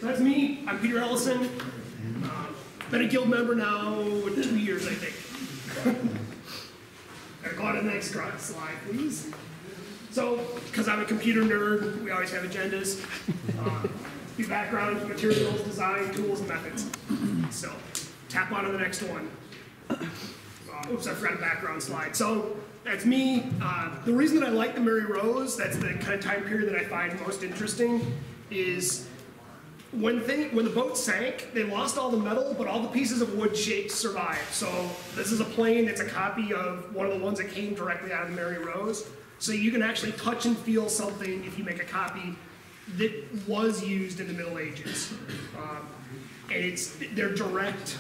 That's me. I'm Peter Ellison. Been a guild member now 2 years, I think. Go on to the next slide, please. So, because I'm a computer nerd, we always have agendas. Do background, materials, design, tools, and methods. So, tap on to the next one. Oops, I forgot a background slide. So, that's me. The reason that I like the Mary Rose, that's the kind of time period that I find most interesting, is when the boat sank, they lost all the metal, but all the pieces of wood survived. So this is a plane that's a copy of one of the ones that came directly out of the Mary Rose. So you can actually touch and feel something if you make a copy that was used in the Middle Ages. And it's their direct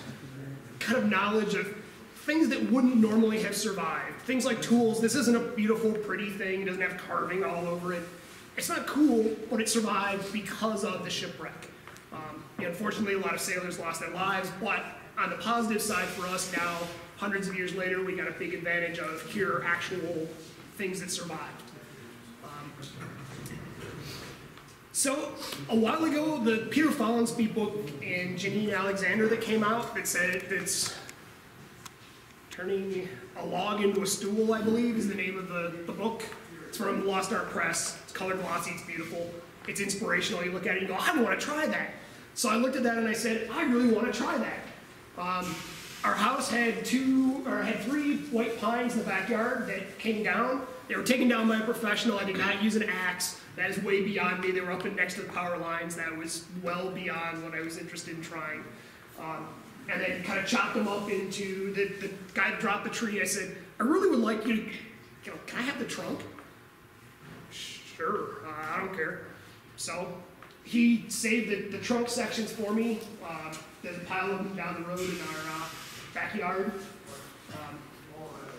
kind of knowledge of things that wouldn't normally have survived. Things like tools. This isn't a beautiful, pretty thing. It doesn't have carving all over it. It's not cool, but it survived because of the shipwreck. Unfortunately, a lot of sailors lost their lives, but on the positive side for us now, hundreds of years later, we got a big advantage of here are actual things that survived. So a while ago, the Peter Follensby book and Janine Alexander that came out that said it's turning a log into a stool, I believe, is the name of the book. It's from Lost Art Press. It's color glossy, it's beautiful. It's inspirational. You look at it and you go, I want to try that. So I looked at that and I said, I really want to try that. Our house had three white pines in the backyard that came down. They were taken down by a professional. I did not use an axe. That is way beyond me. They were up and next to the power lines. That was well beyond what I was interested in trying. And then kind of chopped them up into, the guy that dropped the tree, I said, I really would like you to, can I have the trunk? Sure, I don't care. So he saved the trunk sections for me. There's a pile of them down the road in our backyard.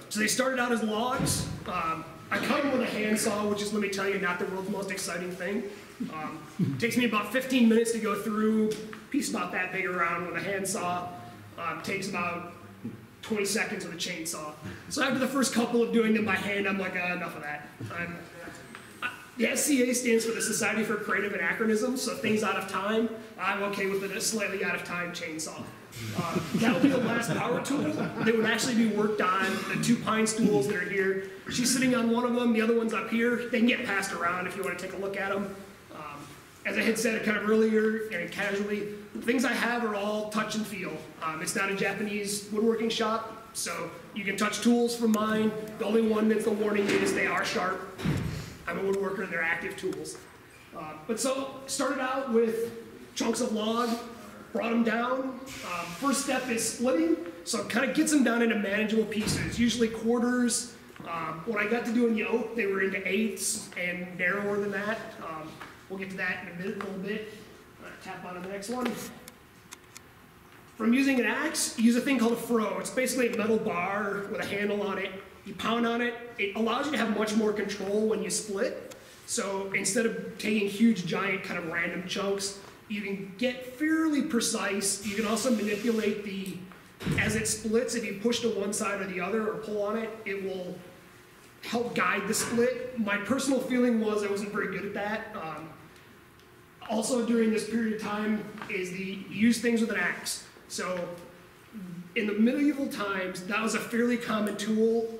So they started out as logs. I cut them with a handsaw, which is, let me tell you, not the world's most exciting thing. It takes me about 15 minutes to go through a piece about that big around with a handsaw. Takes about 20 seconds with a chainsaw. So after the first couple of doing them by hand, I'm like, enough of that. The SCA stands for the Society for Creative Anachronisms, so things out of time, I'm okay with a slightly out of time chainsaw. That'll be the last power tool that would actually be worked on, the two pine stools that are here. She's sitting on one of them, the other one's up here. They can get passed around if you want to take a look at them. As I had said kind of earlier, and casually, the things I have are all touch and feel. It's not a Japanese woodworking shop, so you can touch tools from mine. The only one that's the warning is they are sharp. I'm a woodworker and they're active tools. But so, started out with chunks of log, brought them down. First step is splitting, so it kind of gets them down into manageable pieces, usually quarters. When I got to doing the oak, they were into eighths and narrower than that. We'll get to that in a little bit. Tap on to the next one. From using an axe, use a thing called a froe. It's basically a metal bar with a handle on it. You pound on it. It allows you to have much more control when you split. So instead of taking huge, giant, kind of random chunks, you can get fairly precise. You can also manipulate as it splits, if you push to one side or the other or pull on it, it will help guide the split. My personal feeling was I wasn't very good at that. Also during this period of time is use things with an axe. So in the medieval times, that was a fairly common tool.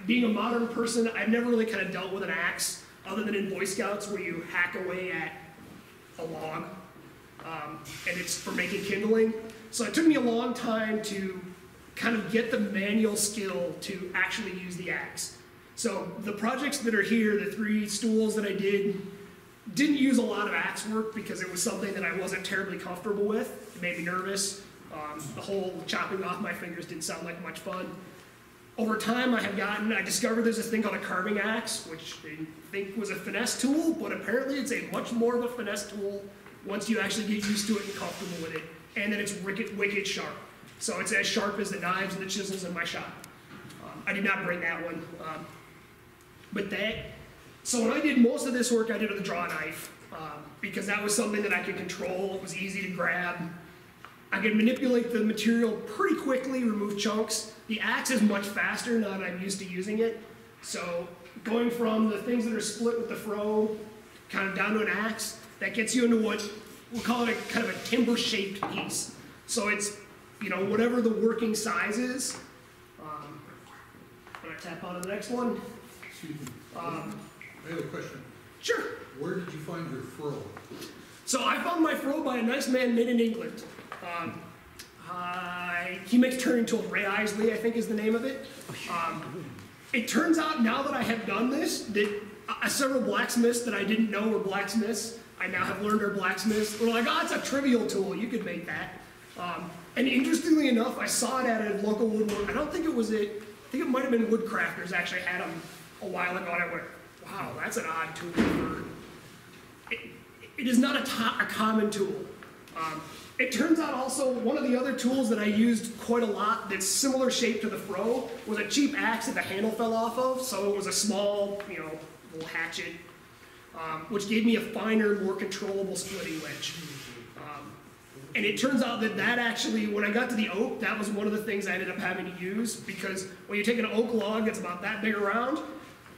Being a modern person, I've never really kind of dealt with an axe other than in Boy Scouts where you hack away at a log and it's for making kindling. So it took me a long time to kind of get the manual skill to actually use the axe. So the projects that are here, the 3 stools that I didn't use a lot of axe work because it was something that I wasn't terribly comfortable with. It made me nervous. The whole chopping off my fingers didn't sound like much fun. Over time I discovered there's this thing called a carving axe, which I think was a finesse tool, but apparently it's a much more of a finesse tool once you actually get used to it and comfortable with it. And then it's wicked sharp. So it's as sharp as the knives and the chisels in my shop. I did not bring that one. So when I did most of this work, I did with a draw knife because that was something that I could control. It was easy to grab. I could manipulate the material pretty quickly, remove chunks. The axe is much faster now that I'm used to using it. So going from the things that are split with the froe kind of down to an axe, that gets you into what we'll call it a kind of a timber-shaped piece. So it's, you know, whatever the working size is. I'm gonna tap on to the next one. Excuse me. I have a question. Sure. Where did you find your furrow? So I found my furrow by a nice man made in England. He makes turning tools. Ray Isley, I think, is the name of it. It turns out now that I have done this, that several blacksmiths that I didn't know were blacksmiths, I now have learned are blacksmiths. We're like, oh, it's a trivial tool. You could make that. And interestingly enough, I saw it at a local woodwork. I don't think it was it. I think it might have been Woodcrafters actually had them a while ago. And I went, wow, that's an odd tool. It is not a common tool. It turns out also one of the other tools that I used quite a lot that's similar shape to the furrow was a cheap axe that the handle fell off of. So it was a small, you know, little hatchet, which gave me a finer, more controllable splitting wedge. And it turns out that actually, when I got to the oak, that was one of the things I ended up having to use, because when you take an oak log that's about that big around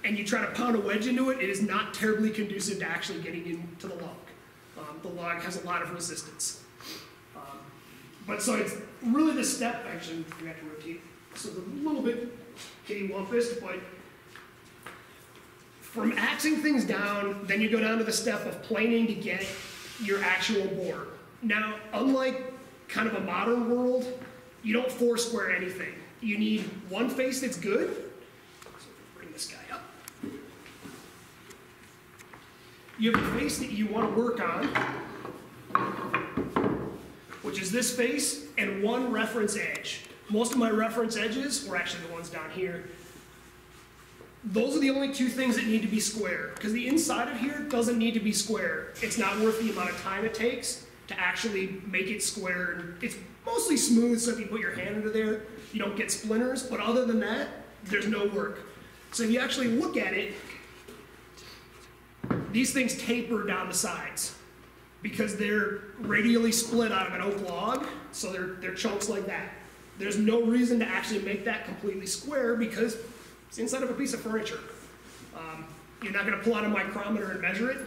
and you try to pound a wedge into it, it is not terribly conducive to actually getting into the log. The log has a lot of resistance. But so it's really the step, actually, I forgot to rotate. So a little bit kitty-wampus, but from axing things down, then you go down to the step of planing to get your actual board. Now, unlike kind of a modern world, you don't four square anything. You need one face that's good. So bring this guy up. You have a face that you want to work on, which is this face, and one reference edge. Most of my reference edges were actually the ones down here. Those are the only two things that need to be square, because the inside of here doesn't need to be square. It's not worth the amount of time it takes to actually make it square. It's mostly smooth, so if you put your hand under there, you don't get splinters, but other than that, there's no work. So if you actually look at it, these things taper down the sides because they're radially split out of an oak log, so they're chunks like that. There's no reason to actually make that completely square because it's inside of a piece of furniture. You're not going to pull out a micrometer and measure it.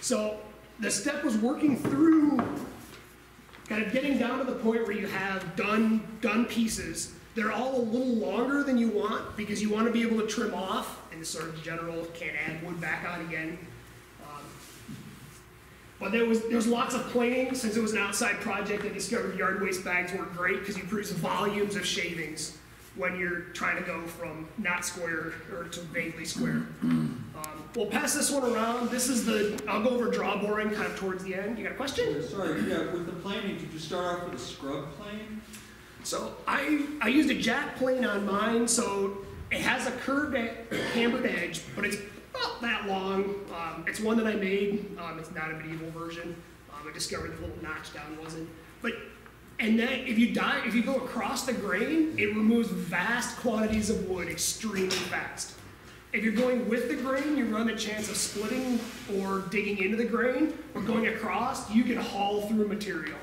So the step was working through, kind of getting down to the point where you have done pieces. They're all a little longer than you want because you want to be able to trim off, and sort of general, can't add wood back on again. But there's lots of planing. Since it was an outside project, I discovered yard waste bags work great because you produce volumes of shavings when you're trying to go from not square or to vaguely square. We'll pass this one around. This is I'll go over draw boring kind of towards the end. You got a question? Yeah, sorry, yeah, with the planing, did you start off with a scrub plane? So I used a jack plane on mine, so it has a curved hammered edge, but it's about that long. It's one that I made. It's not a medieval version. I discovered the little notch down wasn't. And then if you go across the grain, it removes vast quantities of wood extremely fast. If you're going with the grain, you run the chance of splitting or digging into the grain, or going across, you can haul through material.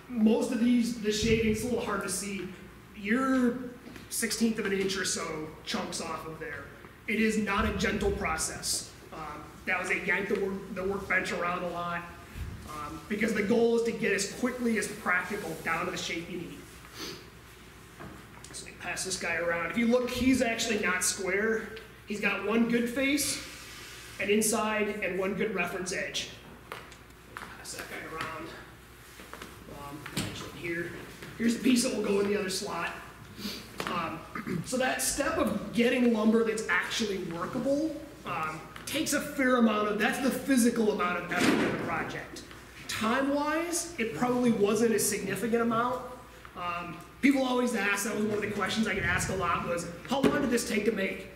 Most of the shavings, it's a little hard to see. You're 1/16 of an inch or so chunks off of there. It is not a gentle process. That was a yank the workbench around a lot. Because the goal is to get as quickly as practical down to the shape you need. So we pass this guy around. If you look, he's actually not square. He's got one good face, an inside, and one good reference edge. Pass that guy around. Here's the piece that will go in the other slot. So that step of getting lumber that's actually workable takes a fair amount of, that's the physical amount of effort in the project. Time-wise, it probably wasn't a significant amount. People always ask, that was one of the questions I get asked a lot was, how long did this take to make?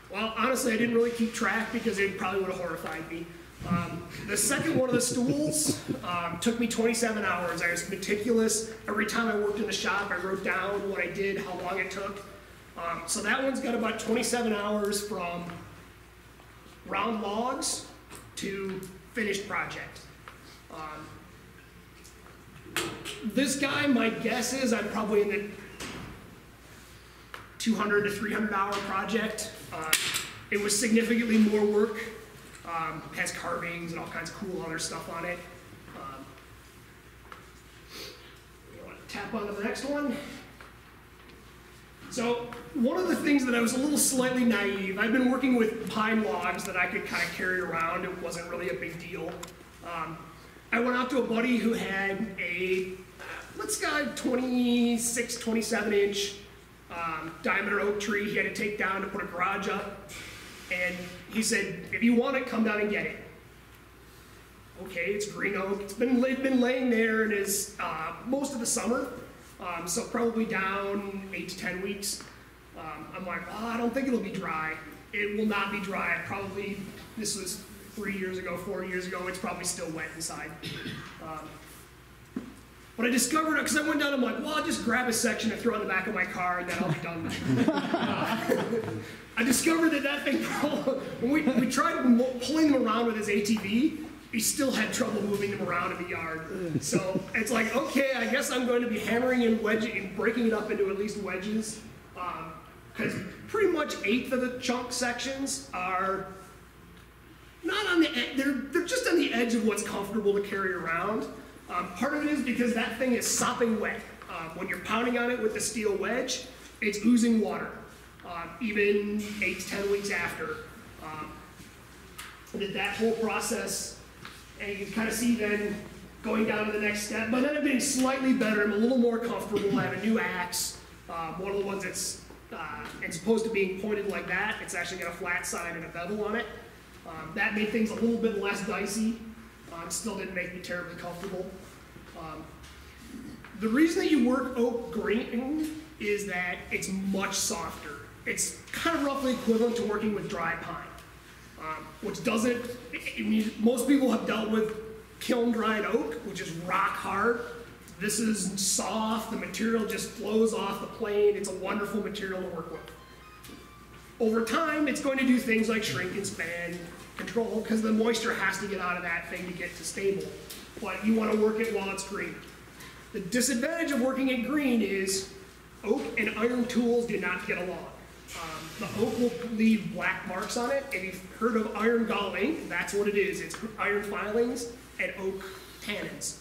Well, honestly, I didn't really keep track because it probably would have horrified me. The second one of the stools took me 27 hours. I was meticulous. Every time I worked in the shop, I wrote down what I did, how long it took. So that one's got about 27 hours from round logs to finished project. This guy, my guess is I'm probably in the 200 to 300 hour project. It was significantly more work. Has carvings and all kinds of cool other stuff on it. You want to tap onto the next one? So one of the things that I was a little slightly naive, I've been working with pine logs that I could kind of carry around. It wasn't really a big deal. I went out to a buddy who had a, let's go 26, 27 inch diameter oak tree he had to take down to put a garage up. And he said, if you want it, come down and get it. Okay, it's green oak. It's been laying there and is most of the summer. So probably down 8 to 10 weeks. I'm like, oh, I don't think it'll be dry. It will not be dry. Probably, this was 3 years ago, 4 years ago, it's probably still wet inside. But I discovered it, because I went down, I'm like, well, I'll just grab a section and throw it in the back of my car, and then I'll be done. I discovered that thing, when we tried pulling them around with his ATV, he still had trouble moving them around in the yard. So it's like, okay, I guess I'm going to be hammering and wedging and breaking it up into at least wedges. Because pretty much 1/8 of the chunk sections are not on the edge, they're just on the edge of what's comfortable to carry around. Part of it is because that thing is sopping wet. When you're pounding on it with the steel wedge, it's oozing water, even 8 to 10 weeks after. That whole process, and you can kind of see then going down to the next step. But then I'm getting slightly better. I'm a little more comfortable. I have a new axe. One of the ones that's it's opposed to being pointed like that. It's actually got a flat side and a bevel on it. That made things a little bit less dicey. Still didn't make me terribly comfortable. The reason that you work oak green is that it's much softer. It's kind of roughly equivalent to working with dry pine, which doesn't, most people have dealt with kiln dried oak, which is rock hard. This is soft, the material just flows off the plane. It's a wonderful material to work with. Over time, it's going to do things like shrink and span control, because the moisture has to get out of that thing to get to stable. But you want to work it while it's green. The disadvantage of working it green is oak and iron tools do not get along. The oak will leave black marks on it. If you've heard of iron galling, that's what it is. It's iron filings and oak tannins.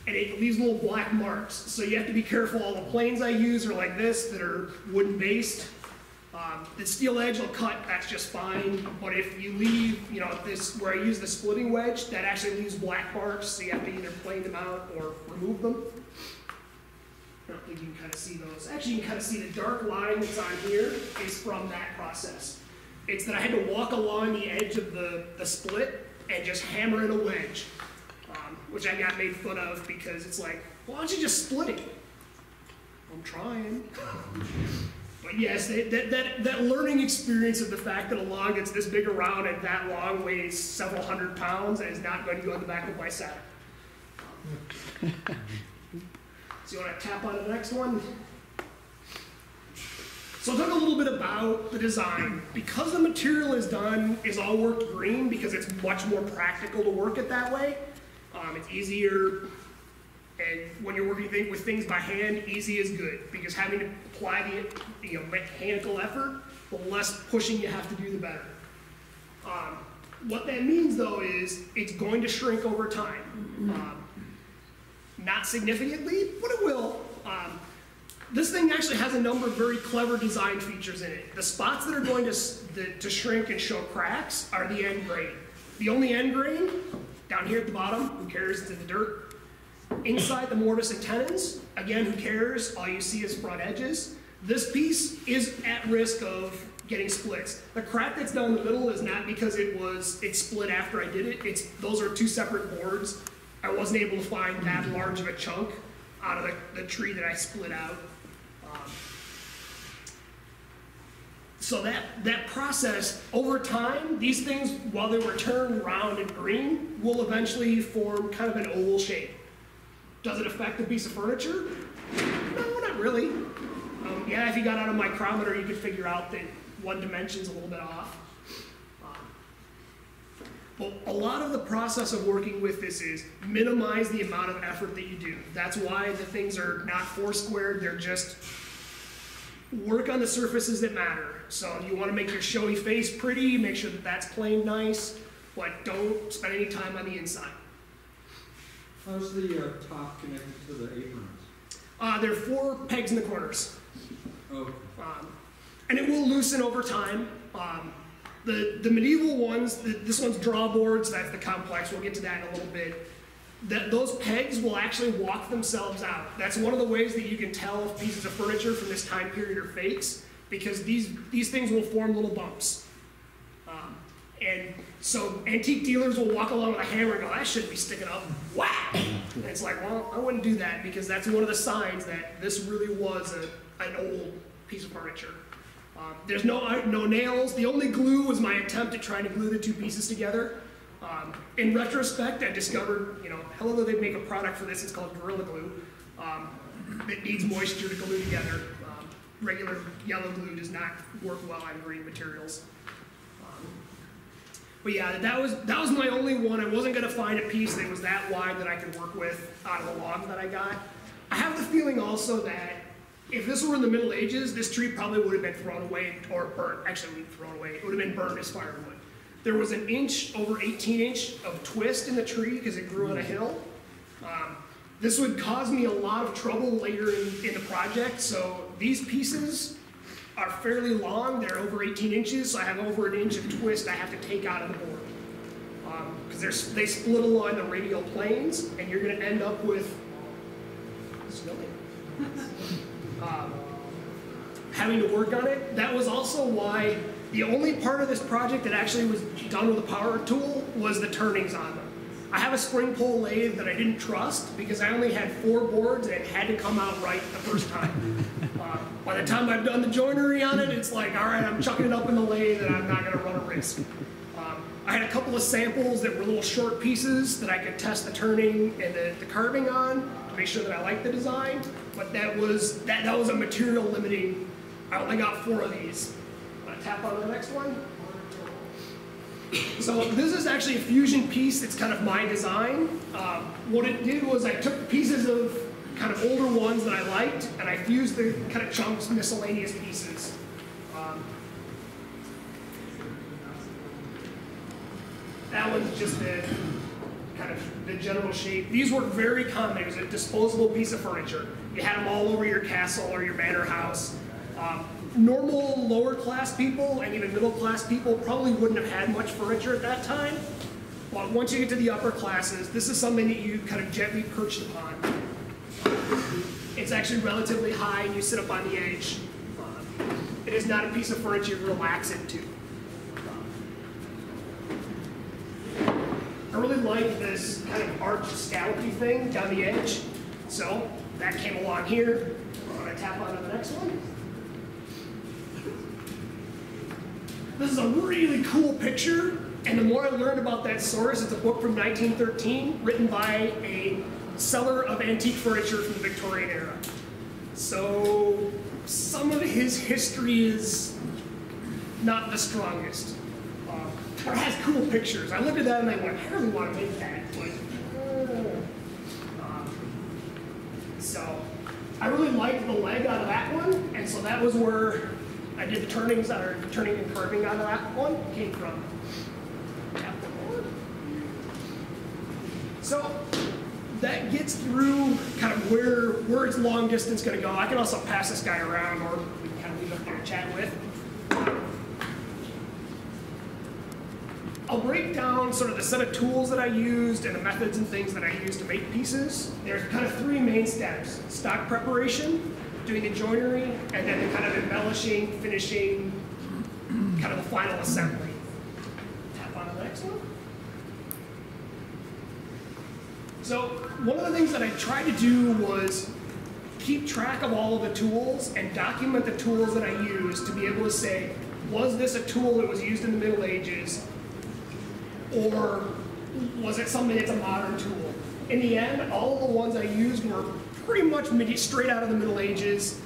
And it leaves little black marks. So you have to be careful. All the planes I use are like this, that are wooden based. The steel edge will cut, that's just fine. But if you leave, this, where I use the splitting wedge, that actually leaves black marks, so you have to either plane them out or remove them. I don't think you can kind of see those. Actually, you can kind of see the dark line that's on here is from that process. It's that I had to walk along the edge of the split and just hammer in a wedge, which I got made fun of because it's like, why don't you just split it? I'm trying. But yes, that learning experience of the fact that a log that's this big around and that long weighs several hundred pounds and is not going to go in the back of my saddle. So you want to tap on the next one? So I'll talk a little bit about the design. Because the material is all worked green, because it's much more practical to work it that way. It's easier, and when you're working with things by hand, easy is good, because having to apply the mechanical effort, the less pushing you have to do, the better. What that means, though, is it's going to shrink over time. Not significantly, but it will. This thing actually has a number of very clever design features in it. The spots that are going to shrink and show cracks are the end grain. The only end grain, down here at the bottom, who cares, it's in the dirt. Inside the mortise and tenons, again, who cares, all you see is front edges. This piece is at risk of getting splits. The crack that's down the middle is not because it split after I did it. Those are two separate boards. I wasn't able to find that large of a chunk out of the tree that I split out. So that process, over time, these things, while they were turned round and green, will eventually form kind of an oval shape. Does it affect the piece of furniture? No, not really. Yeah, if you got out a micrometer, you could figure out that one dimension's a little bit off. But a lot of the process of working with this is minimize the amount of effort that you do. That's why the things are not four squared, they're just work on the surfaces that matter. So you want to make your showy face pretty, make sure that that's planed nice, but don't spend any time on the inside. How's the top connected to the aprons? There are 4 pegs in the corners. Oh, And it will loosen over time. The medieval ones, this one's drawboards, that's the complex, we'll get to that in a little bit. Those pegs will actually walk themselves out. That's one of the ways that you can tell if pieces of furniture from this time period are fakes, because these things will form little bumps. And so antique dealers will walk along with a hammer and go, that shouldn't be sticking up, whack! And it's like, well, I wouldn't do that, because that's one of the signs that this really was an old piece of furniture. There's no nails. The only glue was my attempt at trying to glue the 2 pieces together. In retrospect, I discovered, hello, they make a product for this, it's called Gorilla Glue. It needs moisture to glue together. Regular yellow glue does not work well on green materials. But yeah, that was my only one. I wasn't gonna find a piece that was that wide that I could work with out of the logs that I got. I have the feeling also that if this were in the Middle Ages, this tree probably would have been thrown away or burnt. Actually, it wouldn't be thrown away. It would have been burned as firewood. There was an over 18 inch of twist in the tree because it grew on a hill. This would cause me a lot of trouble later in the project. So these pieces are fairly long. They're over 18 inches, so I have over 1 inch of twist I have to take out of the board. Because they split along the radial planes, and you're gonna end up with snowing. Having to work on it. That was also why the only part of this project that actually was done with a power tool was the turnings on them. I have a spring pole lathe that I didn't trust because I only had 4 boards and it had to come out right the first time. By the time I've done the joinery on it, it's like, all right, I'm chucking it up in the lathe and I'm not gonna run a risk. I had a couple of samples that were little short pieces that I could test the turning and the carving on to make sure that I liked the design, but that was a material limiting. I only got 4 of these. I'm gonna tap on the next one. So this is actually a fusion piece that's kind of my design. What it did was I took pieces of kind of older ones that I liked and I fused the kind of chunks, miscellaneous pieces. That one's just the kind of the general shape. These were very common. It was a disposable piece of furniture. You had them all over your castle or your manor house. Normal lower class people and even middle class people probably wouldn't have had much furniture at that time. But once you get to the upper classes, this is something that you kind of gently perched upon. It's actually relatively high and you sit up on the edge. It is not a piece of furniture you relax into. I really like this kind of arched scallopy thing down the edge. So that came along here. I'm gonna tap onto the next one. This is a really cool picture, and the more I learned about that source, it's a book from 1913 written by a seller of antique furniture from the Victorian era. So some of his history is not the strongest. But it has cool pictures. I looked at that and I went, I really want to make that. So I really liked the leg out of that one, and so that was where I did the turning and curving out of that one, came from. So that gets through kind of where it's long distance gonna go. I can also pass this guy around or we can kind of leave up there and chat with. I'll break down sort of the set of tools that I used and the methods and things that I used to make pieces. There's kind of 3 main steps: stock preparation, doing the joinery, and then the kind of embellishing, finishing, kind of the final assembly. Tap on the next one. So one of the things that I tried to do was keep track of all of the tools and document the tools that I used to be able to say, was this a tool that was used in the Middle Ages, or was it something that's a modern tool? In the end, all of the ones I used were pretty much straight out of the Middle Ages.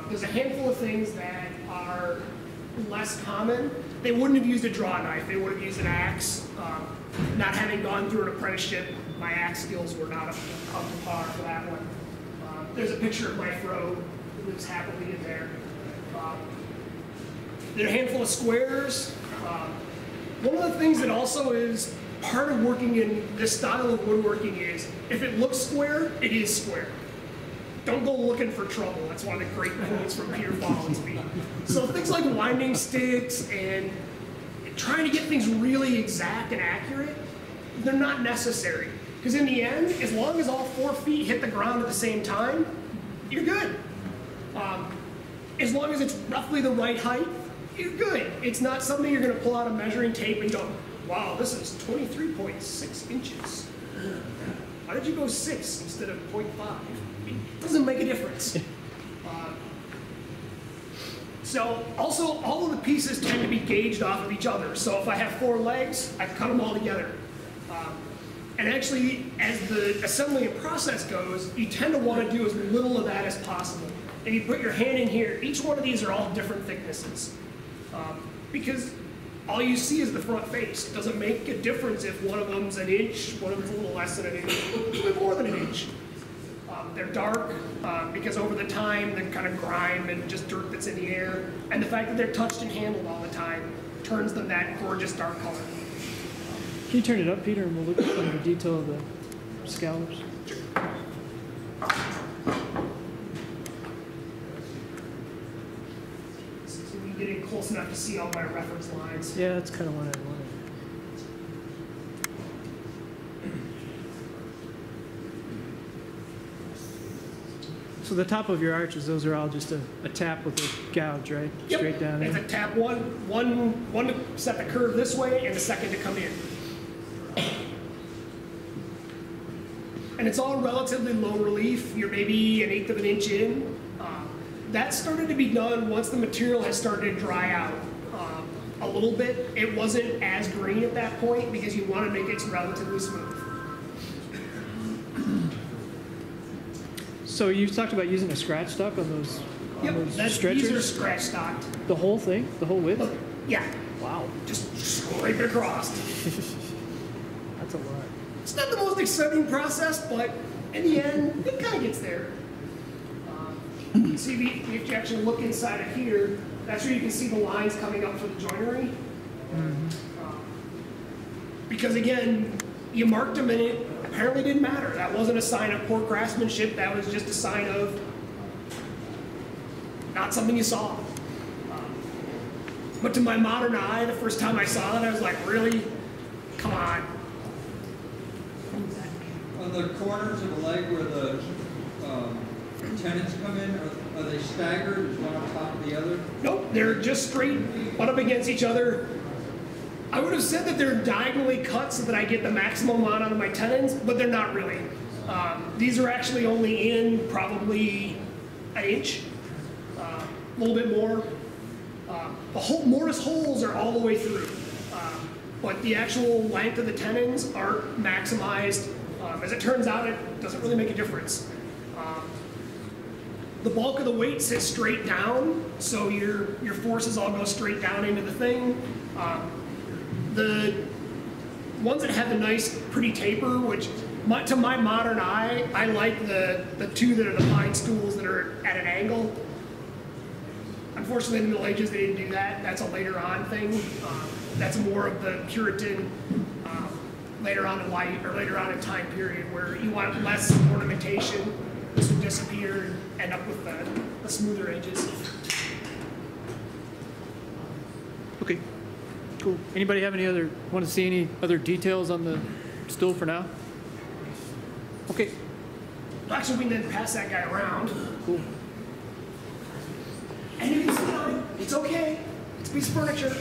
There's a handful of things that are less common. They wouldn't have used a draw knife, they would have used an axe. Not having gone through an apprenticeship, my axe skills were not up to par for that one. There's a picture of my fro who lives happily in there. Then a handful of squares. One of the things that also is part of working in this style of woodworking is, if it looks square, it is square. Don't go looking for trouble. That's one of the great quotes from Peter-Ellison-MNWWG-Meeting-Feb-2016. So things like winding sticks and trying to get things really exact and accurate, they're not necessary. Because in the end, as long as all 4 feet hit the ground at the same time, you're good. As long as it's roughly the right height, you're good. It's not something you're going to pull out a measuring tape and go, wow, this is 23.6 inches. Why did you go 6 instead of 0.5? It doesn't make a difference. So also, all of the pieces tend to be gauged off of each other. So if I have 4 legs, I cut them all together. And actually, as the assembly and process goes, you tend to want to do as little of that as possible. And you put your hand in here, each one of these are all different thicknesses. Because all you see is the front face. It doesn't make a difference if one of them's an inch, one of them's a little less than an inch, a little bit more than an inch. They're dark because over the time, the kind of grime and just dirt that's in the air, and the fact that they're touched and handled all the time turns them that gorgeous dark color. Can you turn it up, Peter, and we'll look at some of the detail of the scallops? So we get in close enough to see all my reference lines. Yeah, that's kind of what I wanted. So the top of your arches, those are all just a tap with a gouge, right? Yep. Straight down It's in. a tap, one to set the curve this way and the second to come in. And it's all relatively low relief. You're maybe 1/8 of an inch in. That started to be done once the material has started to dry out a little bit. It wasn't as green at that point because you want to make it relatively smooth. So you talked about using a scratch stock on those, Yep, these stretchers? are scratch stocked. The whole thing? The whole width? Look, yeah, Wow. just scrape it across. That's a lot. It's not the most exciting process, but in the end, it kind of gets there. See, if you actually look inside of here, that's where you can see the lines coming up for the joinery. Because again, you marked them and it apparently didn't matter. That wasn't a sign of poor craftsmanship. That was just a sign of not something you saw. But to my modern eye, the first time I saw it, I was like, really? Come on. On the corners of the leg where the tenons come in, are they staggered? Is one on top of the other? Nope, they're just straight, butt up against each other. I would have said that they're diagonally cut so that I get the maximum amount out of my tenons, but they're not really. These are actually only in probably an inch, a little bit more. The whole mortise holes are all the way through, but the actual length of the tenons aren't maximized. As it turns out, it doesn't really make a difference. The bulk of the weight sits straight down, so your forces all go straight down into the thing. The ones that have the nice, pretty taper, which to my modern eye, I like the two that are the pine stools that are at an angle. Unfortunately, in the Middle Ages, they didn't do that. That's a later on thing. That's more of the Puritan, later on in life, or later on in time period, where you want less ornamentation. This would disappear and end up with the smoother edges. Okay, cool. Anybody have want to see any other details on the stool for now? Okay, Actually, we can then pass that guy around. cool. And you can sit on it. It's okay. It's a piece of furniture.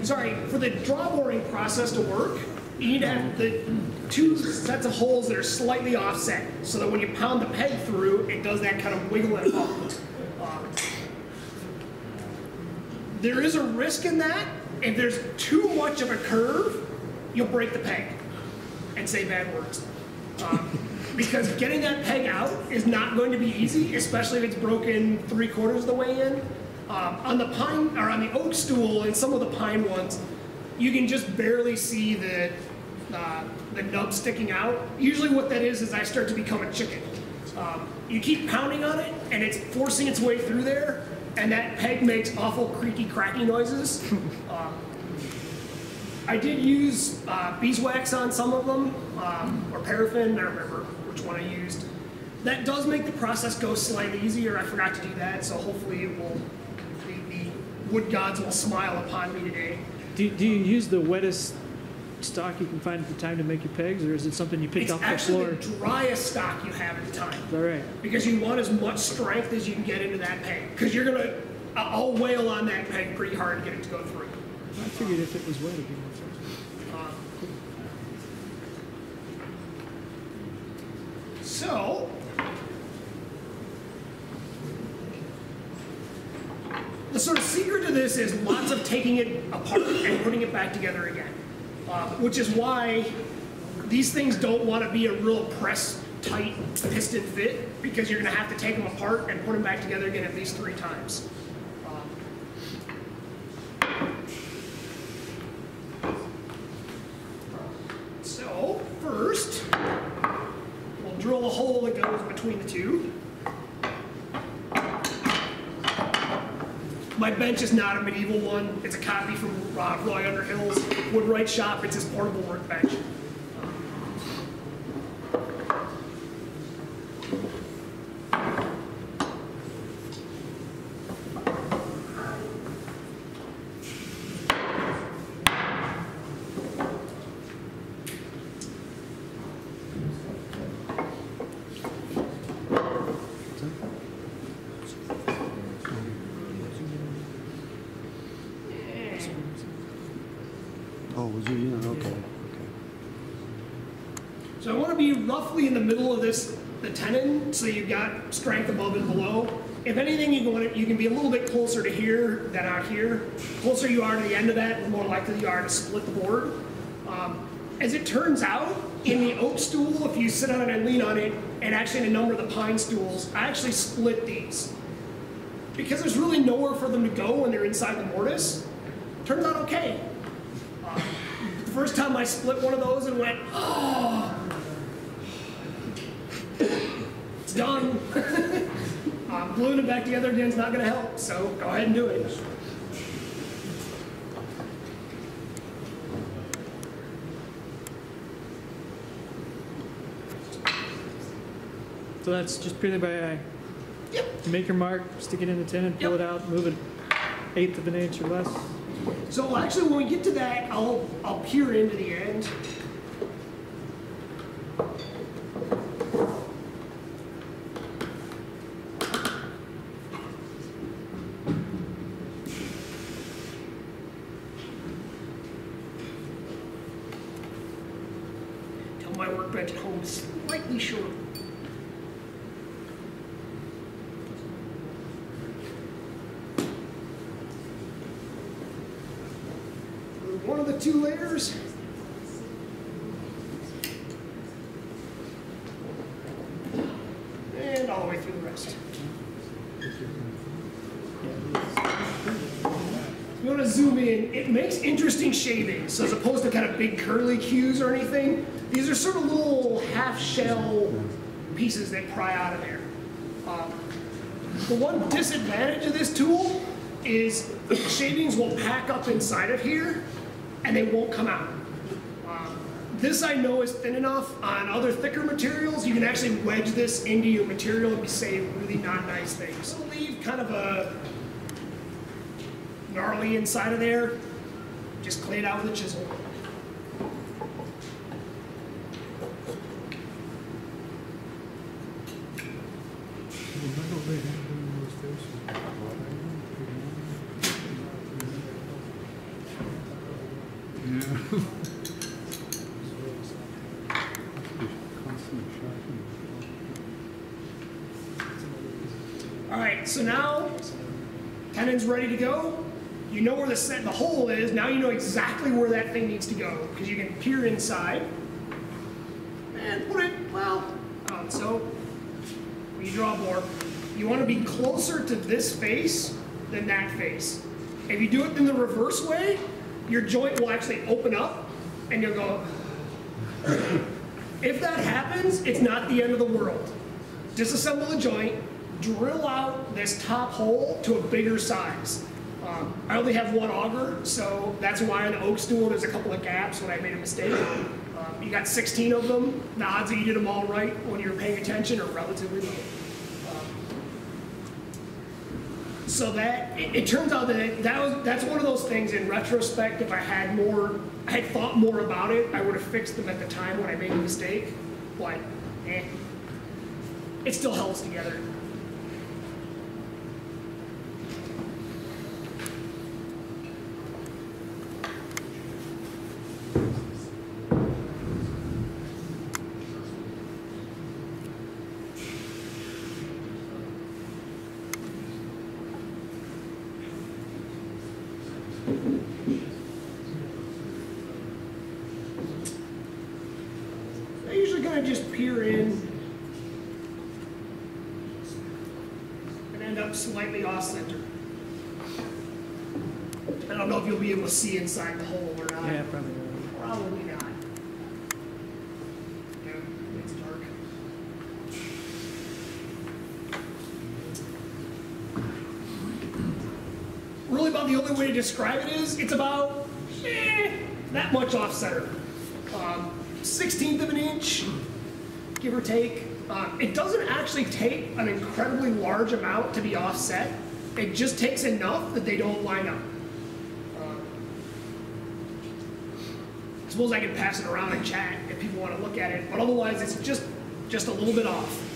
Sorry, for the draw boring process to work, you need to have the 2 sets of holes that are slightly offset so that when you pound the peg through, it does that kind of wiggle and pop. There is a risk in that. If there's too much of a curve, you'll break the peg and say bad words. Because getting that peg out is not going to be easy, especially if it's broken 3/4 of the way in. On the pine, or on the oak stool and some of the pine ones, you can just barely see the nub sticking out. Usually what that is I start to become a chicken. You keep pounding on it, and it's forcing its way through there, and that peg makes awful creaky, cracky noises. I did use beeswax on some of them, or paraffin, I don't remember which one I used. That does make the process go slightly easier. I forgot to do that, so hopefully it will, the wood gods will smile upon me today. Do you use the wettest stock you can find at the time to make your pegs, or is it something you picked off the floor? It's actually the driest stock you have at the time. All right. Because you want as much strength as you can get into that peg. Because you're gonna, I'll wail on that peg pretty hard to get it to go through. I figured if it was wet, it'd be more sensitive. So, the sort of secret to this is lots of taking it apart and putting it back together again. Which is why these things don't want to be a real press tight piston fit, because you're going to have to take them apart and put them back together again at least 3 times. So first, we'll drill a hole that goes between the two. My bench is not a medieval one. It's a copy from Roy Underhill's Woodwright shop. It's his portable workbench. Oh, was you? Yeah, okay. So I want to be roughly in the middle of this, the tenon, so you've got strength above and below. If anything, you can be a little bit closer to here than out here. The closer you are to the end of that, the more likely you are to split the board. As it turns out, in the oak stool, if you sit on it and lean on it, and actually in a number of the pine stools, I actually split these. Because there's really nowhere for them to go when they're inside the mortise. Turns out okay. The first time I split one of those and went, oh, it's done. Gluing it back together again is not going to help, so go ahead and do it. So that's just purely by eye. Yep. You make your mark, stick it in the tenon, pull it out, move it 1/8 of an inch or less. So actually, when we get to that, I'll peer into the end. Tell my workbench at home is slightly short. One of the 2 layers. And all the way through the rest. You want to zoom in, it makes interesting shavings. So as opposed to kind of big curly cues or anything, these are sort of little half shell pieces that pry out of there. The one disadvantage of this tool is the shavings will pack up inside of here and they won't come out. This I know is thin enough. On other thicker materials, you can actually wedge this into your material and say really not nice things. It'll leave kind of a gnarly inside of there. Just clean it out with a chisel. All right, so now tenon's ready to go. You know where the hole is. Now you know exactly where that thing needs to go because you can peer inside and put it, well, so when you draw more, you want to be closer to this face than that face. If you do it in the reverse way, your joint will actually open up and you'll go. If that happens, it's not the end of the world. Disassemble the joint, drill out this top hole to a bigger size. I only have one auger, so that's why on the oak stool there's a couple of gaps when I made a mistake. You got 16 of them. The odds that you did them all right when you're paying attention are relatively low. So that it turns out that that's one of those things. In retrospect, if I had thought more about it, I would have fixed them at the time when I made a mistake. But it still holds together. I usually kind of just peer in and end up slightly off center. I don't know if you'll be able to see inside the hole or not. Yeah, probably not. Probably not. Yeah, it's dark. Really about the only way to describe it is it's about that much off center. 1/16 of an inch, give or take. It doesn't actually take an incredibly large amount to be offset. It just takes enough that they don't line up. I suppose I can pass it around in chat if people want to look at it, but otherwise it's just a little bit off.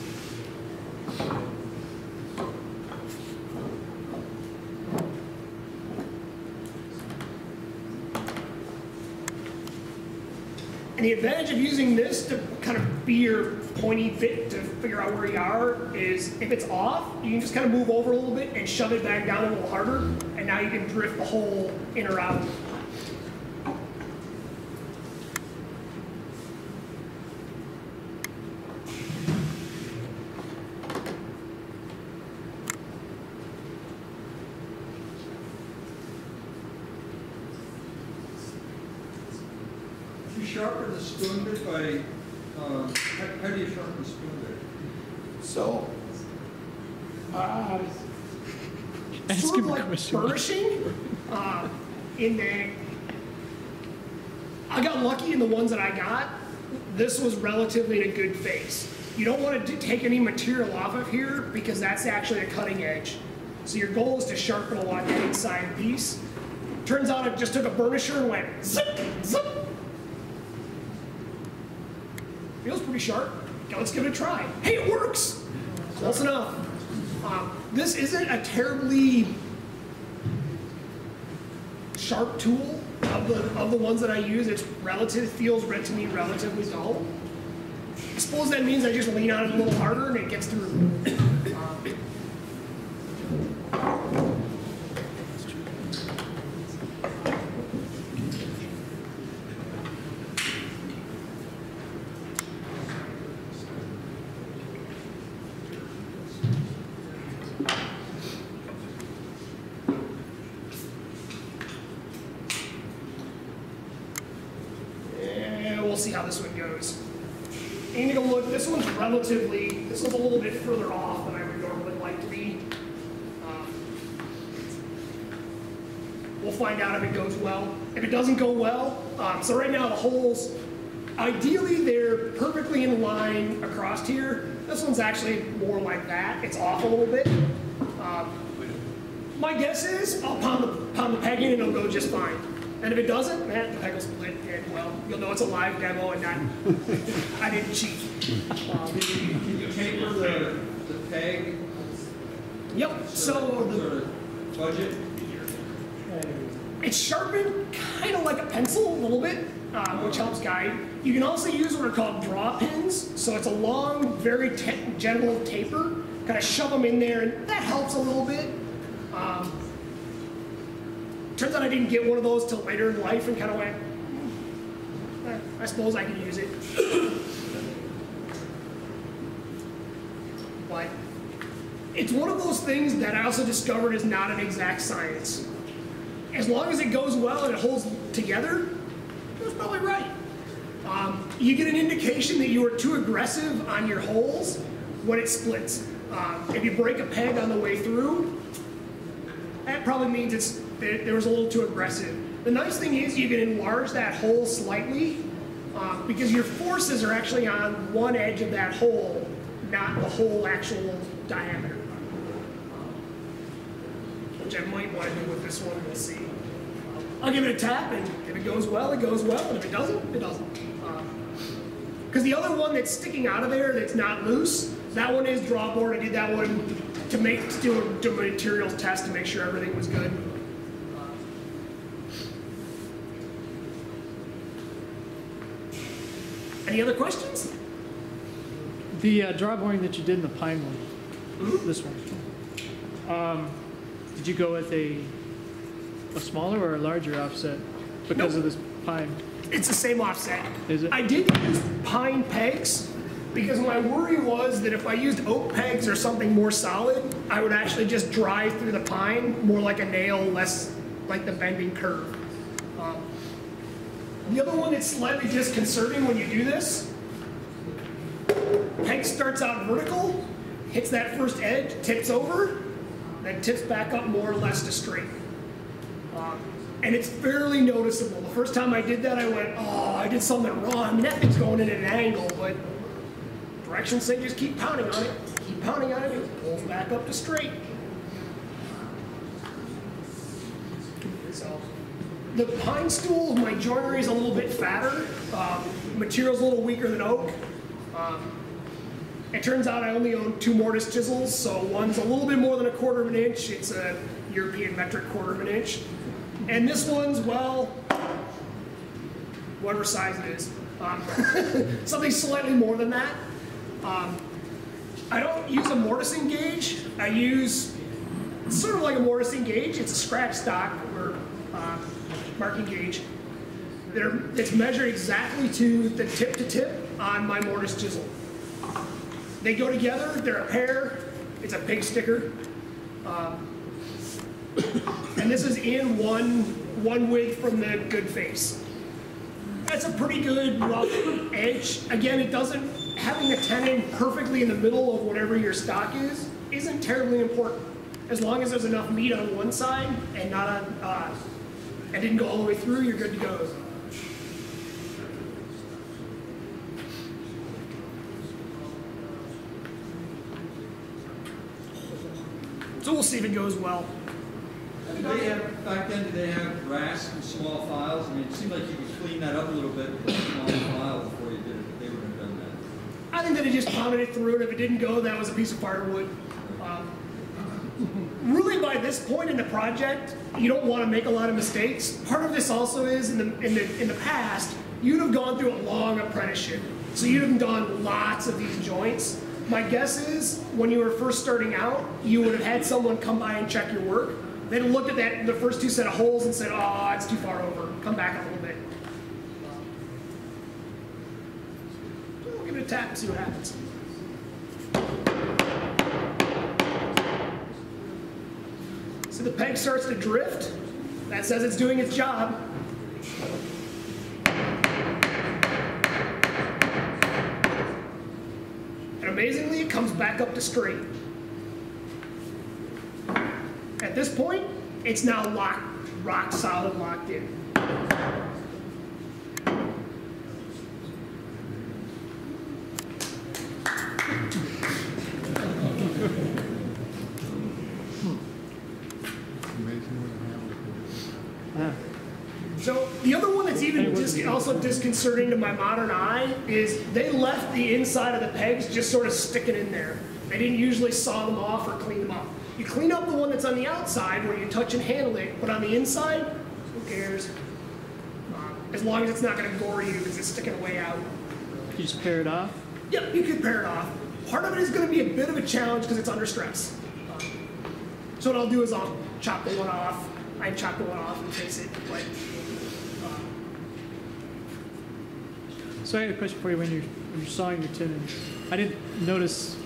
And the advantage of using this to kind of be your pointy bit to figure out where you are is if it's off, you can just kind of move over a little bit and shove it back down a little harder, and now you can drift the hole in or out. Sharpen the spoon bit by, how do you sharpen the spoon bit? So, Ask sort of him a like question. burnishing, in that I got lucky in the ones that I got. This was relatively in a good face. You don't want to take any material off of here because that's actually a cutting edge. So your goal is to sharpen along that inside piece. Turns out it just took a burnisher and went zip, zip. Feels pretty sharp. Okay, let's give it a try. Hey, it works! Close enough. This isn't a terribly sharp tool of the ones that I use. It feels to me relatively dull. I suppose that means I just lean on it a little harder and it gets through. We'll see how this one goes. And you can look, this one's a little bit further off than I would normally like to be. We'll find out if it goes well. If it doesn't go well, so right now the holes, ideally they're perfectly in line across here. This one's actually more like that. It's off a little bit. My guess is I'll pound the peg in and it'll go just fine. And if it doesn't, the peg will split, and well, you'll know it's a live demo and not, I didn't cheat. Can you taper the peg? Yep, so Sort of budget? it's sharpened kind of like a pencil a little bit, which helps guide. You can also use what are called draw pins. So it's a long, very gentle taper. Kind of shove them in there, and that helps a little bit. Turns out I didn't get one of those till later in life and kind of went, I suppose I can use it. But It's one of those things that I also discovered is not an exact science. As long as it goes well and it holds together, it was probably right. You get an indication that you are too aggressive on your holes when it splits. If you break a peg on the way through, that probably means there was a little too aggressive. The nice thing is you can enlarge that hole slightly because your forces are actually on one edge of that hole, not the whole actual diameter. Which I might want to do with this one, we'll see. I'll give it a tap, and if it goes well, it goes well, and if it doesn't, it doesn't. Because the other one that's sticking out of there that's not loose, that one is drawboard. I did that one to do a materials test to make sure everything was good. Any other questions? The draw boring that you did in the pine one, this one, did you go with a smaller or a larger offset because of this pine? It's the same offset. Is it? I did use pine pegs because my worry was that if I used oak pegs or something more solid, I would actually just drive through the pine more like a nail, less like the bending curve. The other one that's slightly disconcerting when you do this, peg starts out vertical, hits that first edge, tips over, then tips back up more or less to straight. And it's fairly noticeable. The first time I did that, I went, oh, I did something wrong. I mean, that thing's going in at an angle, but directions say just keep pounding on it. Keep pounding on it, it pulls back up to straight. So, the pine stool, my joinery is a little bit fatter. Material's a little weaker than oak. It turns out I only own 2 mortise chisels, so one's a little bit more than 1/4 of an inch. It's a European metric 1/4 of an inch. And this one's, well, whatever size it is. Something slightly more than that. I don't use a mortising gauge. I use sort of like a mortising gauge. It's a scratch stock or marking gauge. It's measured exactly to the tip on my mortise chisel. They go together, they're a pair. It's a pig sticker. And this is in one width from the good face. That's a pretty good rough edge. Again, it doesn't, having a tenon perfectly in the middle of whatever your stock is, isn't terribly important. As long as there's enough meat on one side and not on, and didn't go all the way through, you're good to go. So we'll see if it goes well. Back then, did they have rasp and small files? I mean, it seemed like you could clean that up a little bit with a small file before you did it, but they would have done that. I think that it just pounded it through, and if it didn't go, that was a piece of firewood. Really, by this point in the project, you don't want to make a lot of mistakes. Part of this also is in the past, you'd have gone through a long apprenticeship, so you'd have done lots of these joints. My guess is when you were first starting out, you would have had someone come by and check your work. They'd have looked at the first 2 set of holes and said, oh, it's too far over. Come back a little bit. We'll give it a tap and see what happens. So the peg starts to drift. That says it's doing its job. And amazingly, it comes back up to straight. At this point, it's now locked, rock solid, locked in. So the other one that's even also disconcerting to my modern eye is they left the inside of the pegs just sort of sticking in there. They didn't usually saw them off or clean them up. You clean up the one that's on the outside where you touch and handle it, but on the inside, who cares? As long as it's not going to gore you because it's sticking way out. You just pair it off? Yep, you could pair it off. Part of it is going to be a bit of a challenge because it's under stress. So what I'll do is I'll chop the one off. I chop the one off and fix it. But, So I had a question for you when you're sawing your tenon. I didn't notice.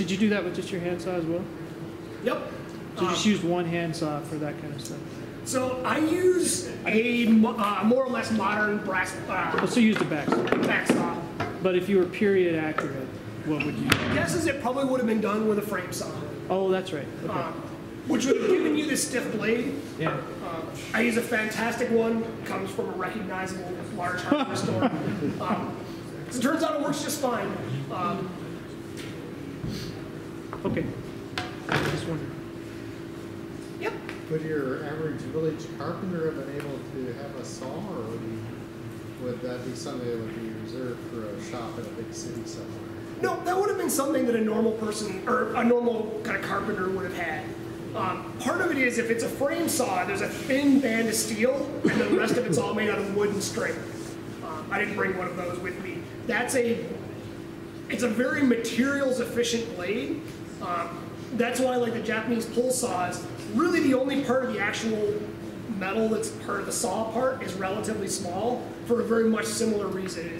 Did you do that with just your handsaw as well? Yep. So you just used one handsaw for that kind of stuff? So I use a more or less modern brass So you used a backsaw. backsaw. But if you were period accurate, what would you do? Guess is it probably would have been done with a frame saw, Oh, that's right. Okay. which would have given you this stiff blade. Yeah. I use a fantastic one, comes from a recognizable large hardware store. So it turns out it works just fine. Okay. Just wondering. Yep. Would your average village carpenter have been able to have a saw, or would that be something that would be reserved for a shop in a big city somewhere? No, that would have been something that a normal person or a normal kind of carpenter would have had. Part of it is if it's a frame saw, there's a thin band of steel, and the rest of it's all made out of wood and string. I didn't bring one of those with me. It's a very materials efficient blade. That's why, like the Japanese pull saws, really the only part of the actual metal that's part of the saw part is relatively small for a very much similar reason.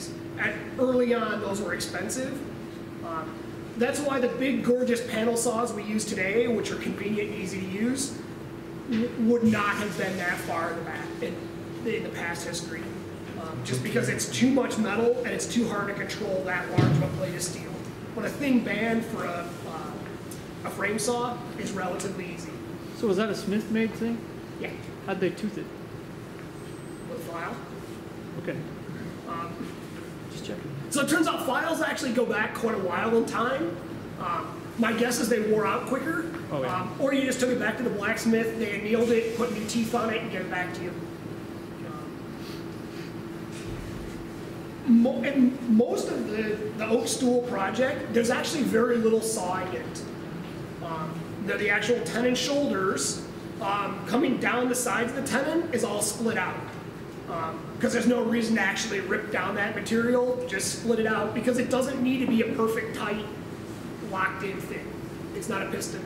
Early on, those were expensive. That's why the big, gorgeous panel saws we use today, which are convenient and easy to use, would not have been that far in the past history. Just because it's too much metal and it's too hard to control that large of a plate of steel. But a thin band for a frame saw is relatively easy. So was that a Smith-made thing? Yeah, How'd they tooth it? with a file. Okay. Just checking. So it turns out files actually go back quite a while in time. My guess is they wore out quicker. Oh, yeah. Or you just took it back to the blacksmith, they annealed it, put new teeth on it, and get it back to you. And most of the oak stool project, there's actually very little sawing in it. The actual tenon shoulders, coming down the sides of the tenon is all split out. Because there's no reason to actually rip down that material, just split it out, because it doesn't need to be a perfect, tight, locked-in thing. It's not a piston.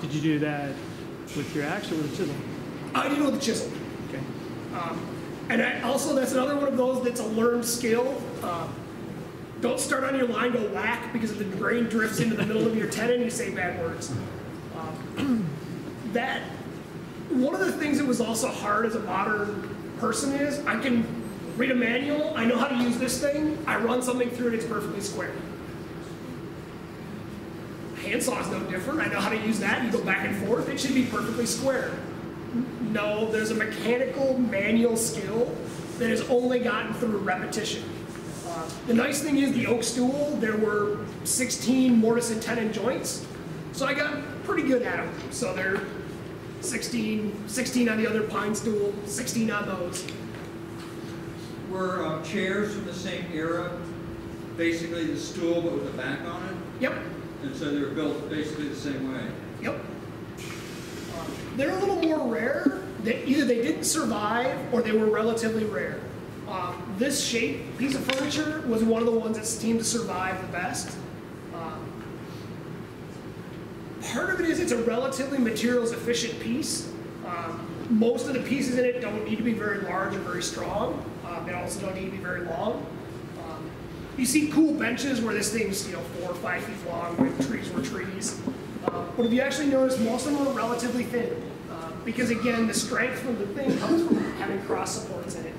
Did you do that with your axe or with a chisel? I did it with a chisel. Okay. And that's another one of those that's a learned skill. Don't start on your line, go whack, because if the grain drifts into the middle of your tenon, you say bad words. One of the things that was also hard as a modern person is, I can read a manual, I know how to use this thing, I run something through it, it's perfectly square. Handsaw is no different, I know how to use that, you go back and forth, it should be perfectly square. No, there's a mechanical manual skill that is only gotten through repetition. The nice thing is the oak stool, there were 16 mortise and tenon joints, so I got pretty good at them. So they're 16 on the other pine stool, 16 on those. Were chairs from the same era basically the stool but with a back on it? Yep, And so they were built basically the same way? yep. They're a little more rare. Either they didn't survive or they were relatively rare. This shape piece of furniture was one of the ones that seemed to survive the best. Part of it is it's a relatively materials efficient piece. Most of the pieces in it don't need to be very large or very strong. They also don't need to be very long. You see cool benches where this thing's 4 or 5 feet long when trees were trees. But if you actually notice, most of them are relatively thin. Because again, the strength from the thing comes from having cross supports in it.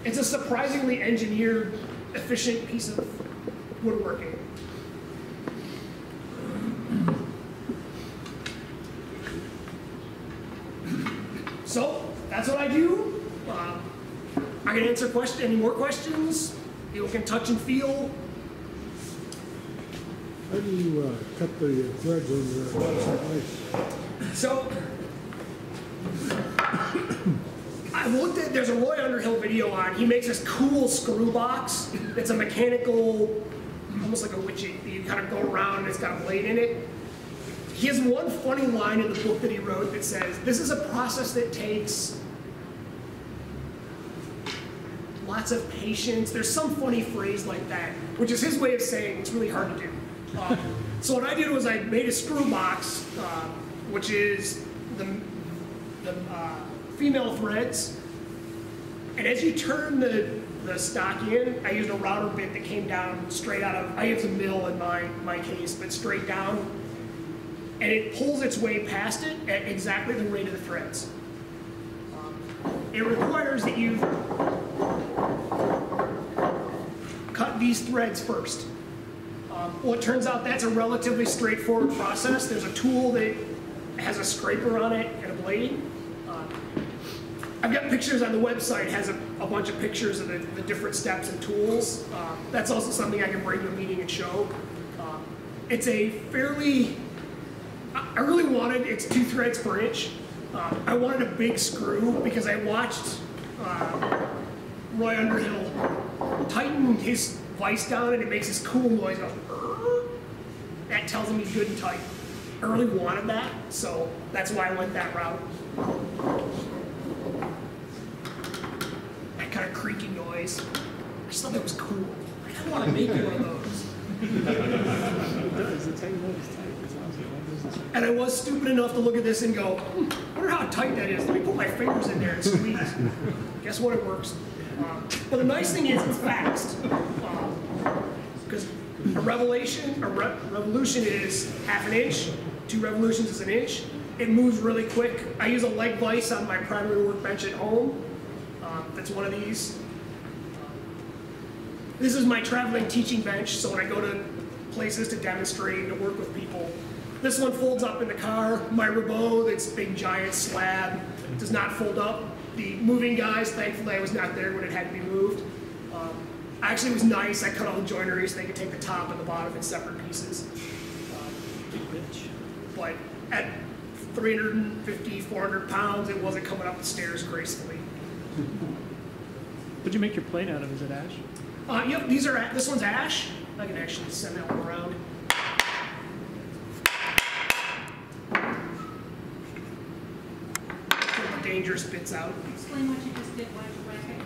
It's a surprisingly engineered, efficient piece of woodworking. So that's what I do. I can answer any more questions. People can touch and feel. How do you cut the threads on your lace? So I looked at, there's a Roy Underhill video on, he makes this cool screw box. It's a mechanical, almost like a widget that you kind of go around and it's got a blade in it. He has one funny line in the book that he wrote that says, this is a process that takes lots of patience. There's some funny phrase like that, which is his way of saying it's really hard to do. So what I did was I made a screw box, which is the female threads, and as you turn the the stock in, I used a router bit that came down straight out of, I used a mill in my case, but straight down, and it pulls its way past it at exactly the rate of the threads. It requires that you cut these threads first. Well, it turns out that's a relatively straightforward process. There's a tool that has a scraper on it and a blade. I've got pictures on the website, has a bunch of pictures of the different steps and tools. That's also something I can bring to a meeting and show. It's a fairly, I really wanted, it's 2 threads per inch. I wanted a big screw because I watched Roy Underhill tighten his vise down and it makes this cool noise. That tells him he's good and tight. I really wanted that, so that's why I went that route. That kind of creaky noise. I just thought that was cool. I kind of want to make one of those. It does. It's tight. It's awesome. And I was stupid enough to look at this and go, I wonder how tight that is. Let me put my fingers in there and squeeze. Guess what? It works. But the nice thing is it's fast. Because a revolution is half an inch, 2 revolutions is an inch. It moves really quick. I use a leg vise on my primary workbench at home. That's one of these. This is my traveling teaching bench, so when I go to places to demonstrate and to work with people, this one folds up in the car. My robot, that's big giant slab, does not fold up. The moving guys, thankfully I was not there when it had to be moved. Actually, it was nice. I cut all the joinery so they could take the top and the bottom in separate pieces. But at 350, 400 pounds, it wasn't coming up the stairs gracefully. What'd you make your plane out of? Is it ash? Yep, these are, this one's ash. I can actually send that one around. Get the dangerous bits out. Explain what you just did, why did you whack it?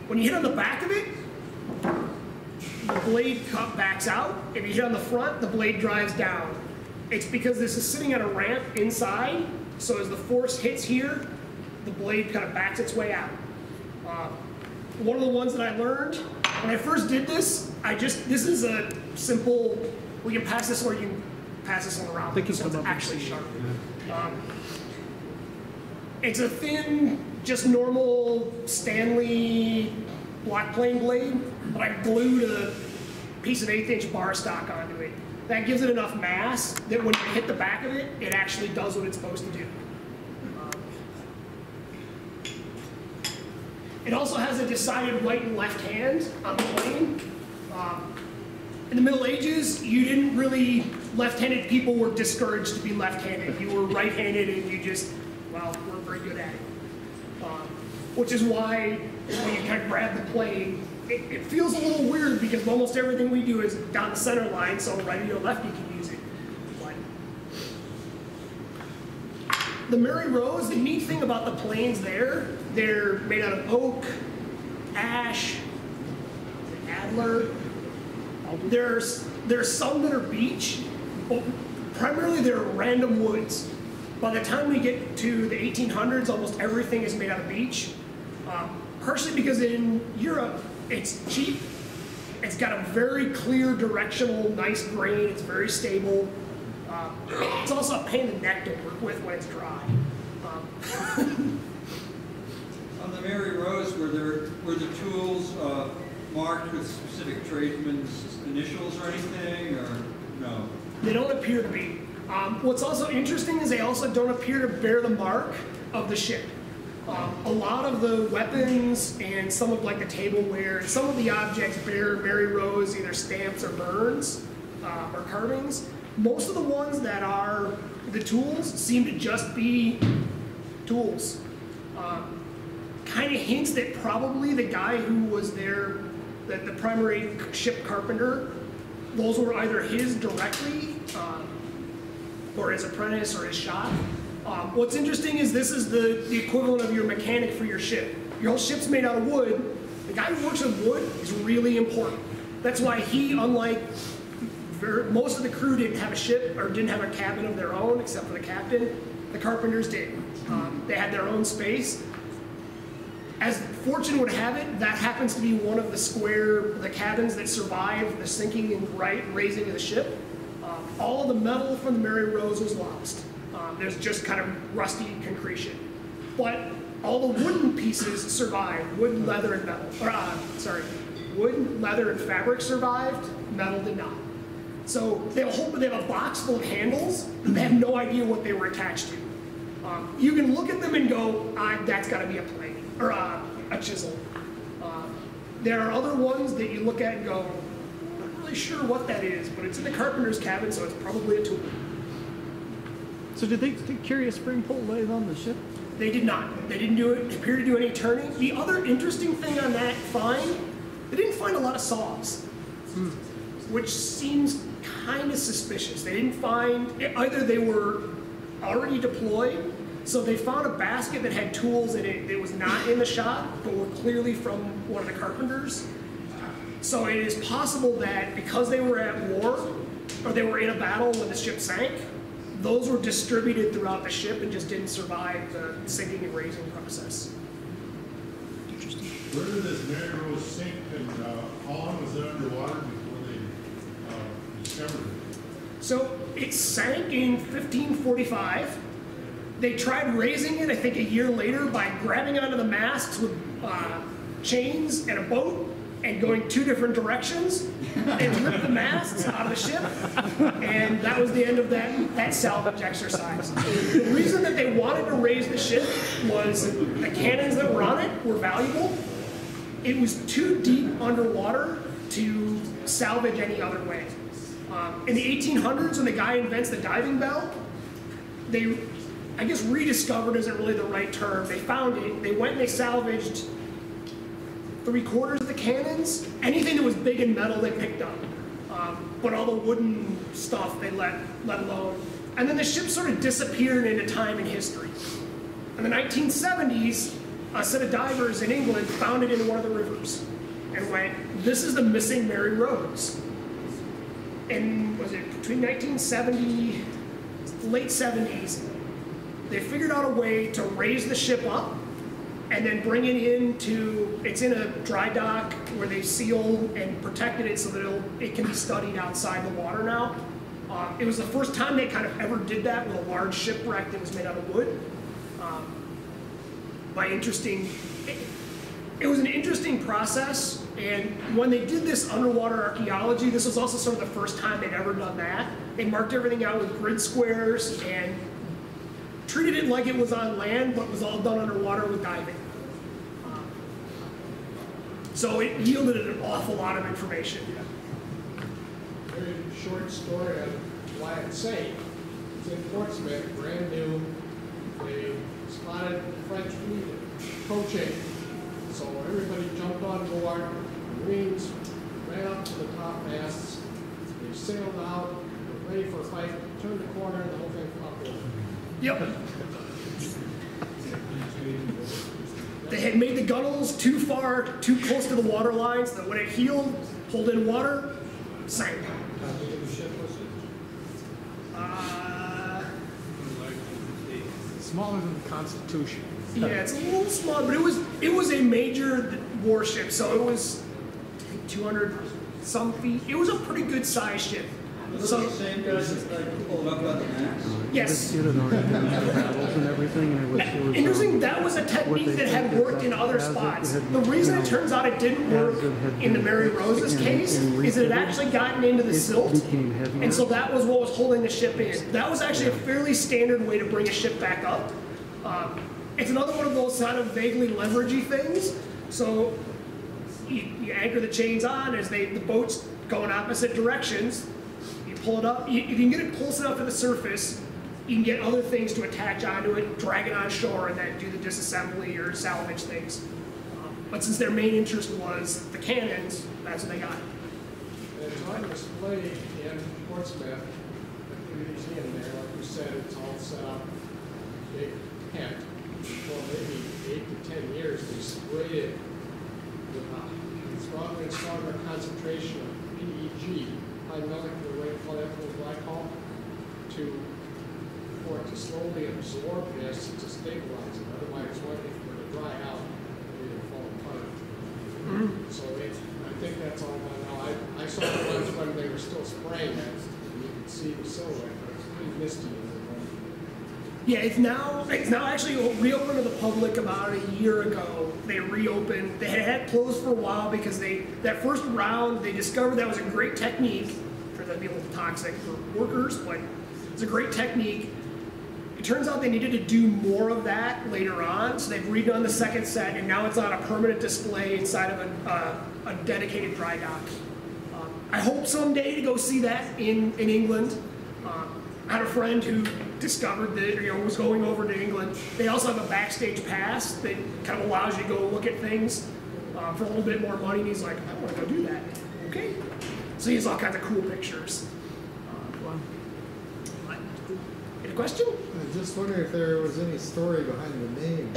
When you hit on the back of it, the blade cup backs out. If you hit on the front, the blade drives down. It's because this is sitting on a ramp inside, so as the force hits here, the blade kind of backs its way out. One of the ones that I learned, when I first did this, this is a simple, we can pass this or you can pass this one around. They can This come one's up and actually see. sharp. It's a thin, just normal Stanley block plane blade, but I glued a piece of 1/8 inch bar stock onto it. That gives it enough mass that when you hit the back of it, it actually does what it's supposed to do. It also has a decided right and left hand on the plane. In the Middle Ages, you didn't really, left-handed people were discouraged to be left-handed. You were right-handed and you just, well, we're very good at it. Which is why when you kind of grab the plane, it feels a little weird because almost everything we do is down the center line, so righty or lefty can use it. But the Mary Rose, the neat thing about the planes there, they're made out of oak, ash, adler. There's some that are beech, but primarily they're random woods. By the time we get to the 1800s, almost everything is made out of beech. Partially because in Europe, it's cheap. It's got a very clear directional, nice grain. It's very stable. It's also a pain in the neck to work with when it's dry. On the Mary Rose, were the tools marked with specific tradesmen's initials or anything, or no? They don't appear to be. What's also interesting is they also don't appear to bear the mark of the ship. A lot of the weapons and some of like the tableware, and some of the objects bear Mary Rose either stamps or burns or carvings. Most of the ones that are the tools seem to just be tools. Kind of hints that probably the guy who was there, the primary ship carpenter, those were either his directly or his apprentice or his shop. What's interesting is this is the equivalent of your mechanic for your ship. Your whole ship's made out of wood. The guy who works with wood is really important. That's why he, unlike most of the crew, didn't have a ship or didn't have a cabin of their own, except for the captain. The carpenters did. They had their own space. As fortune would have it, that happens to be one of the cabins that survived the sinking and raising of the ship. All of the metal from the Mary Rose was lost. There's just kind of rusty concretion. But all the wooden pieces survived. Wood, leather, and metal. Wood, leather, and fabric survived. Metal did not. So they have a box full of handles. They have no idea what they were attached to. You can look at them and go, that's got to be a plate or a chisel. There are other ones that you look at and go, I'm not really sure what that is, but it's in the carpenter's cabin, so it's probably a tool. So did they carry a spring pole laid on the ship? They did not. They didn't appear to do any turning. The other interesting thing on that find, they didn't find a lot of saws, which seems kind of suspicious. They didn't find, either they were already deployed, so they found a basket that had tools in it that was not in the shop, but were clearly from one of the carpenters. So it is possible that because they were at war, or they were in a battle when the ship sank, those were distributed throughout the ship and just didn't survive the sinking and raising process. Interesting. Where did this Mary Rose sink, and how long was it underwater before they discovered it? So it sank in 1545. They tried raising it, I think, a year later by grabbing onto the masts with chains and a boat and going 2 different directions and ripped the masts out of the ship. And that was the end of that salvage exercise. The reason that they wanted to raise the ship was the cannons that were on it were valuable. It was too deep underwater to salvage any other way. In the 1800s, when the guy invents the diving bell, they, I guess rediscovered isn't really the right term. They found it, they went and they salvaged 3/4 of the cannons. Anything that was big and metal they picked up. But all the wooden stuff they let alone. And then the ship sort of disappeared into time and history. In the 1970s, a set of divers in England found it in one of the rivers and went, this is the missing Mary Rose. And was it between 1970, late 70s, they figured out a way to raise the ship up and then bring it into, it's in a dry dock where they seal and protected it so that it can be studied outside the water now. It was the first time they kind of ever did that with a large shipwreck that was made out of wood. It was an interesting process, and when they did this underwater archaeology, this was also sort of the first time they'd ever done that. They marked everything out with grid squares and treated it like it was on land, but was all done underwater with diving. So it yielded an awful lot of information. Very short story on why it's safe. It's in Portsmouth, brand new. They spotted French fleet approaching, so everybody jumped on board. The Marines ran up to the top masts. They sailed out, were ready for a fight, turned the corner, and the whole thing popped over. Yep. They had made the gunnels too close to the water lines, so that when it healed, pulled in water, sank. How big of a ship was it? Smaller than the Constitution. Yeah, it's a little small, but it was a major warship, so it was 200 some feet. It was a pretty good sized ship. Was it the same guys that pulled up on the max? Yes. It had already been battles and everything, and it was Interesting, that was a technique that had worked in other spots. The reason it turns out it didn't work in the Mary Rose's case is that it actually gotten into the silt, and so that was what was holding the ship in. That was actually a fairly standard way to bring a ship back up. It's another one of those kind of vaguely leveragey things. So you anchor the chains on as the boat's going opposite directions. Pull it up. If you can get it close enough to the surface, you can get other things to attach onto it, drag it on shore, and then do the disassembly or salvage things. But since their main interest was the cannons, that's what they got. And it's on display in Portsmouth at the museum there. Like you said, it's all set up. Big tent. For maybe 8 to 10 years, they sprayed it with a stronger and stronger concentration of PEG, high molecular weight polyethylene glycol, for it to slowly absorb this to stabilize it. Otherwise, if it were to dry out, it would So I think that's all done now. I saw the ones when they were still spraying it, and you could see the silhouette, but it's pretty misty. Yeah, it's now actually reopened to the public about a year ago. They reopened. They had it closed for a while because that first round they discovered that was a great technique. For that be a little toxic for workers, but it's a great technique. It turns out they needed to do more of that later on, so they've redone the second set, and now it's on a permanent display inside of a dedicated dry dock. I hope someday to go see that in England. I had a friend who discovered that, was going over to England. They also have a backstage pass that kind of allows you to go look at things for a little bit more money, and he's like, I want to go do that. Okay. So he has all kinds of cool pictures. Any question? I just wonder if there was any story behind the name.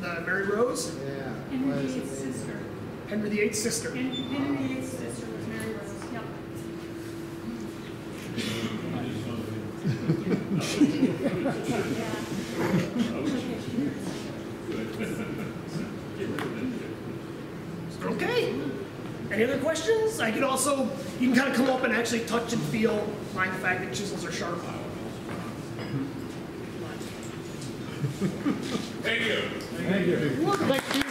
The Mary Rose? Yeah. Why Henry is it VIII's named sister. Henry VIII's sister. Henry VIII's sister was Mary Rose, yep. Okay. Any other questions? You can kind of come up and actually touch and feel, mind the fact that chisels are sharp. Thank you. Thank you.